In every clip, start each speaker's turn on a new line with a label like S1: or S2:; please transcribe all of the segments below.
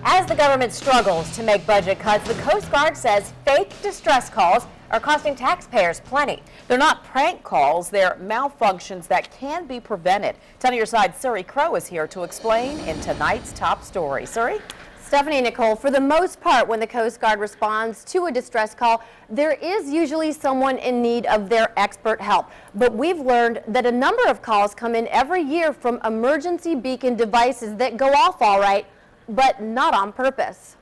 S1: As the government struggles to make budget cuts, the Coast Guard says fake distress calls are costing taxpayers plenty. They're not prank calls, they're malfunctions that can be prevented. 10 on your side, Suri Crow is here to explain in tonight's top story. Suri?
S2: Stephanie and Nicole, for the most part, when the Coast Guard responds to a distress call, there is usually someone in need of their expert help. But we've learned that a number of calls come in every year from emergency beacon devices that go off all right, but not on purpose.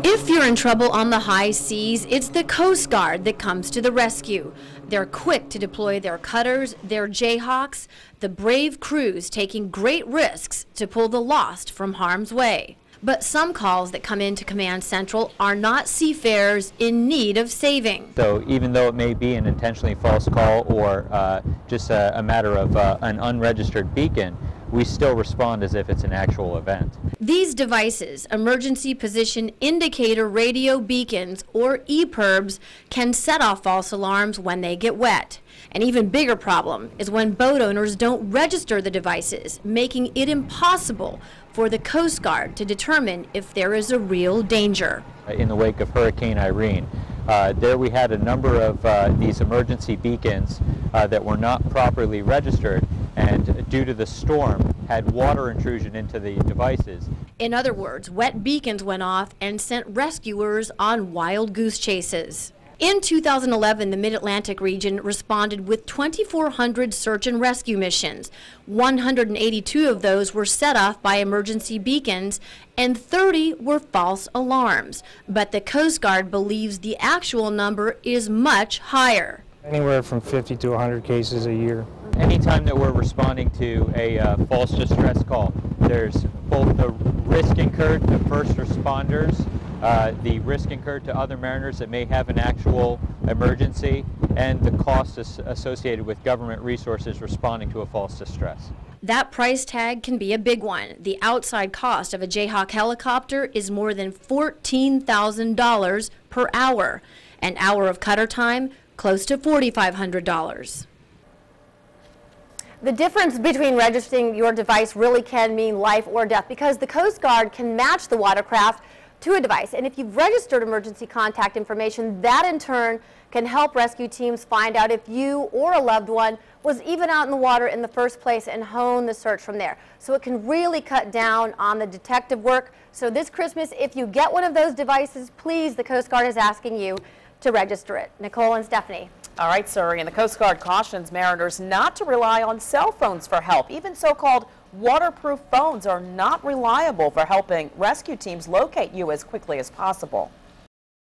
S2: If you're in trouble on the high seas, it's the Coast Guard that comes to the rescue. They're quick to deploy their cutters, their Jayhawks, the brave crews taking great risks to pull the lost from harm's way. But some calls that come into Command Central are not seafarers in need of saving.
S3: So even though it may be an intentionally false call or just a matter of an unregistered beacon, we still respond as if it's an actual event.
S2: These devices, emergency position indicator radio beacons, or EPIRBs, can set off false alarms when they get wet. An even bigger problem is when boat owners don't register the devices, making it impossible for the Coast Guard to determine if there is a real danger.
S3: In the wake of Hurricane Irene, there we had a number of these emergency beacons that were not properly registered, and due to the storm had water intrusion into the devices.
S2: In other words, wet beacons went off and sent rescuers on wild goose chases. In 2011, the Mid-Atlantic region responded with 2,400 search and rescue missions. 182 of those were set off by emergency beacons, and 30 were false alarms. But the Coast Guard believes the actual number is much higher.
S4: Anywhere from 50 to 100 cases a year.
S3: Anytime that we're responding to a false distress call, there's both the risk incurred to first responders, the risk incurred to other mariners that may have an actual emergency, and the cost associated with government resources responding to a false distress.
S2: That price tag can be a big one. The outside cost of a Jayhawk helicopter is more than $14,000 per hour. An hour of cutter time, close to $4,500. The difference between registering your device really can mean life or death, because the Coast Guard can match the watercraft to a device. And if you've registered emergency contact information, that in turn can help rescue teams find out if you or a loved one was even out in the water in the first place and hone the search from there. So it can really cut down on the detective work. So this Christmas, if you get one of those devices, please, the Coast Guard is asking you to register it. Nicole and Stephanie.
S1: All right, Suri, and the Coast Guard cautions mariners not to rely on cell phones for help. Even so-called waterproof phones are not reliable for helping rescue teams locate you as quickly as possible.